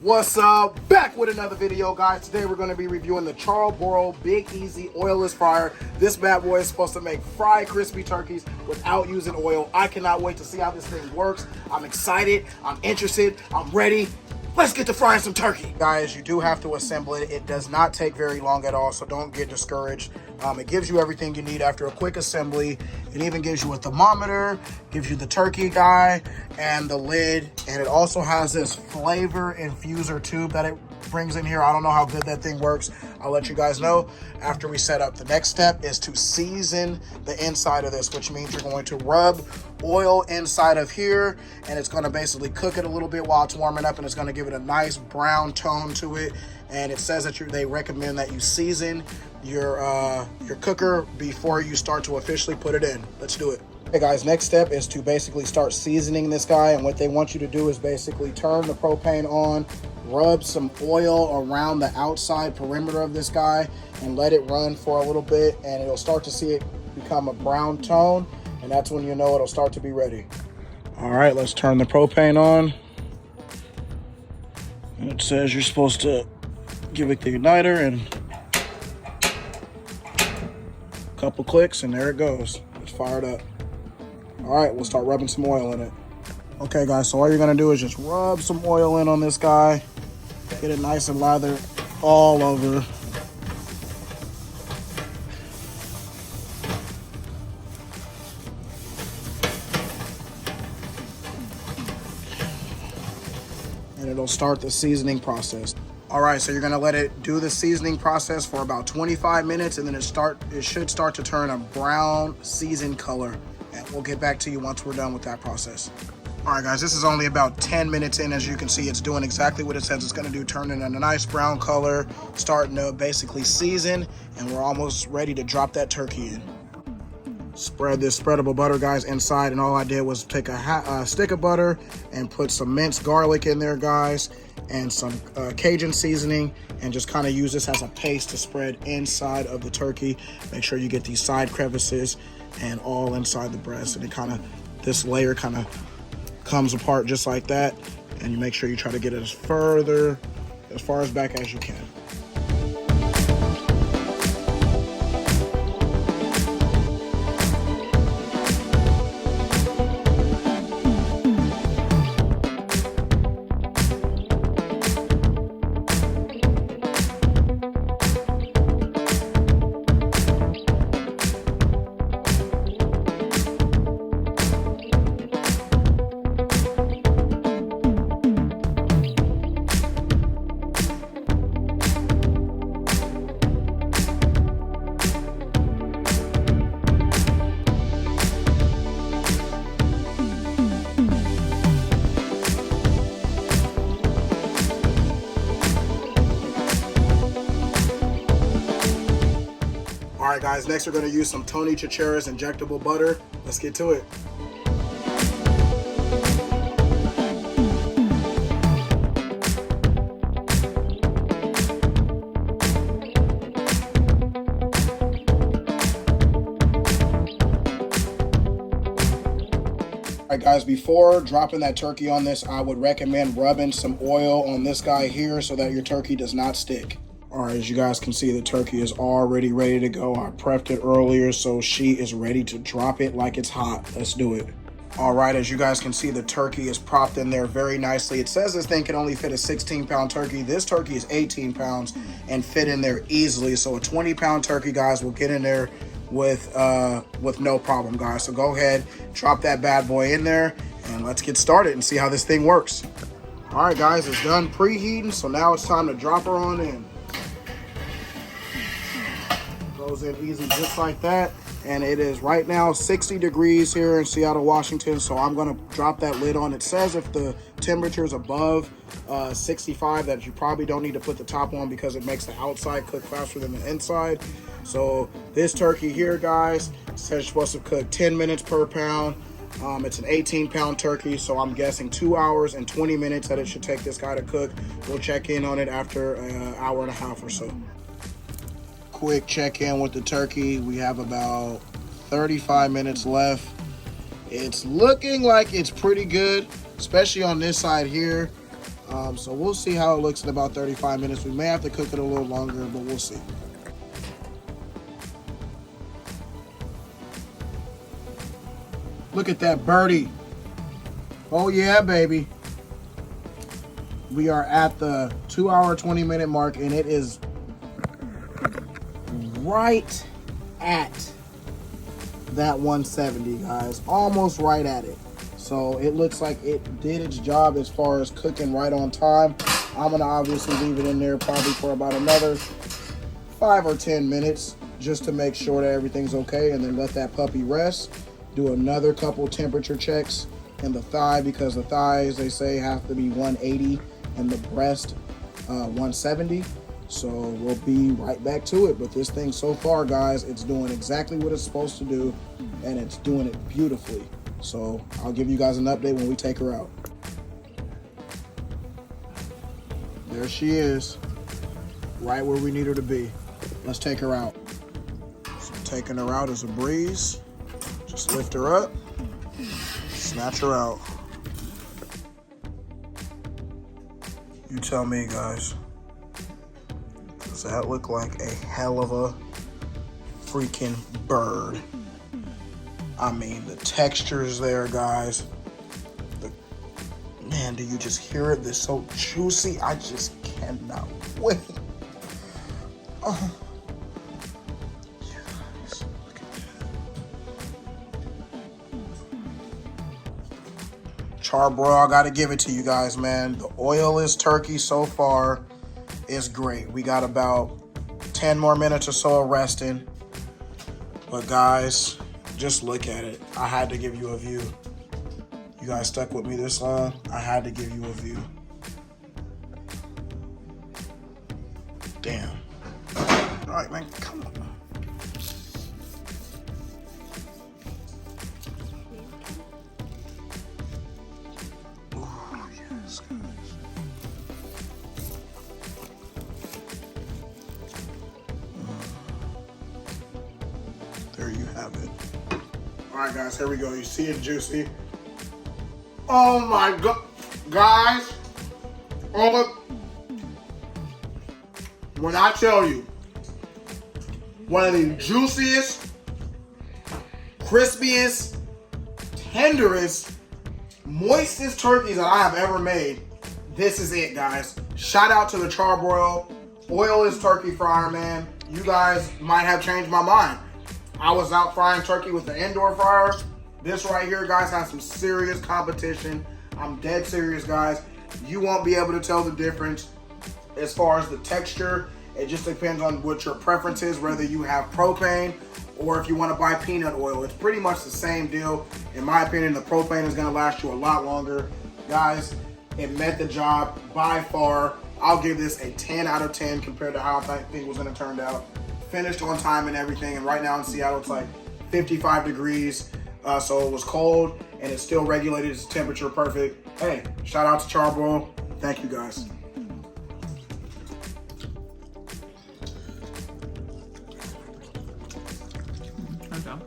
What's up? Back with another video, guys. Today we're going to be reviewing the Charbroil Big Easy Oilless Fryer. This bad boy is supposed to make fried crispy turkeys without using oil. I cannot wait to see how this thing works. I'm excited. I'm interested. I'm ready. Let's get to frying some turkey. Guys, you do have to assemble it. It does not take very long at all, so don't get discouraged. It gives you everything you need after a quick assembly. It even gives you a thermometer, gives you the turkey guy and the lid, and it also has this flavor infuser tube that it brings in here. I don't know how good that thing works. I'll let you guys know after we set up. The next step is to season the inside of this, which means you're going to rub oil inside of here, and it's going to basically cook it a little bit while it's warming up, and it's going to give it a nice brown tone to it. And it says that they recommend that you season your cooker before you start to officially put it in. Let's do it. Hey guys, next step is to basically start seasoning this guy, and what they want you to do is basically turn the propane on, rub some oil around the outside perimeter of this guy, and let it run for a little bit, and it'll start to see it become a brown tone, and that's when you know it'll start to be ready. All right, let's turn the propane on. And it says you're supposed to give it the igniter and a couple clicks, and there it goes. It's fired up. All right, we'll start rubbing some oil in it. Okay guys, so all you're gonna do is just rub some oil in on this guy, get it nice and lathered all over. And it'll start the seasoning process. All right, so you're gonna let it do the seasoning process for about 25 minutes, and then it should start to turn a brown seasoned color. And we'll get back to you once we're done with that process. All right, guys, this is only about 10 minutes in. As you can see, it's doing exactly what it says it's gonna do, turning a nice brown color, starting to basically season, and we're almost ready to drop that turkey in. Spread this spreadable butter, guys, inside, and all I did was take a stick of butter and put some minced garlic in there, guys, and some Cajun seasoning, and just kind of use this as a paste to spread inside of the turkey. Make sure you get these side crevices and all inside the breast, and this layer kind of comes apart just like that, and you make sure you try to get it as far as back as you can. All right, guys, next we're gonna use some Tony Chichera's injectable butter. Let's get to it. All right, guys, before dropping that turkey on this, I would recommend rubbing some oil on this guy here so that your turkey does not stick. All right, as you guys can see, the turkey is already ready to go. I prepped it earlier, so she is ready to drop it like it's hot. Let's do it. All right, as you guys can see, the turkey is propped in there very nicely. It says this thing can only fit a 16-pound turkey. This turkey is 18 pounds and fit in there easily. So a 20-pound turkey, guys, will get in there with no problem, guys. So go ahead, drop that bad boy in there, and let's get started and see how this thing works. All right, guys, it's done preheating, so now it's time to drop her on in. Goes in easy just like that, and it is right now 60 degrees here in Seattle, Washington, so I'm gonna drop that lid on. It says if the temperature is above 65 that you probably don't need to put the top on because it makes the outside cook faster than the inside. So this turkey here, guys, says you're supposed to cook 10 minutes per pound. It's an 18-pound turkey, so I'm guessing 2 hours and 20 minutes that it should take this guy to cook. We'll check in on it after an hour and a half or so. Quick check-in with the turkey. We have about 35 minutes left. It's looking like it's pretty good, especially on this side here. So we'll see how it looks in about 35 minutes. We may have to cook it a little longer, but we'll see. Look at that birdie. Oh yeah, baby. We are at the 2 hour, 20 minute mark, and it is right at that 170, guys. Almost right at it. So it looks like it did its job as far as cooking right on time. I'm gonna obviously leave it in there probably for about another 5 or 10 minutes just to make sure that everything's okay, and then let that puppy rest. Do another couple temperature checks in the thigh, because the thighs, they say, have to be 180 and the breast 170. So we'll be right back to it. But this thing so far, guys, it's doing exactly what it's supposed to do, and it's doing it beautifully. So I'll give you guys an update when we take her out. There she is, right where we need her to be. Let's take her out. So taking her out is a breeze. Just lift her up, snatch her out. You tell me, guys. Does that look like a hell of a freaking bird? I mean, the texture is there, guys. Man, do you just hear it? It's so juicy. I just cannot wait. Oh. Guys, look at that. Charbroil, I gotta give it to you guys, man. The Oilless turkey so far is great. We got about 10 more minutes or so of resting. But guys, just look at it. I had to give you a view. You guys stuck with me this long. I had to give you a view. Damn. All right, man, come on. Oh, yes, guys. There you have it. All right, guys, here we go. You see it juicy. Oh my God, guys. When I tell you, one of the juiciest, crispiest, tenderest, moistest turkeys that I have ever made, this is it, guys. Shout out to the Charbroil Oilless turkey fryer, man. You guys might have changed my mind. I was out frying turkey with the indoor fryer. This right here, guys, has some serious competition. I'm dead serious, guys. You won't be able to tell the difference as far as the texture. It just depends on what your preference is, whether you have propane or if you want to buy peanut oil. It's pretty much the same deal. In my opinion, the propane is going to last you a lot longer. Guys, it met the job by far. I'll give this a 10 out of 10 compared to how I think it was going to turn out. Finished on time and everything, and right now in Seattle, it's like 55 degrees. So it was cold, and it still regulated its temperature perfect. Hey, shout out to Charbroil. Thank you, guys. Okay.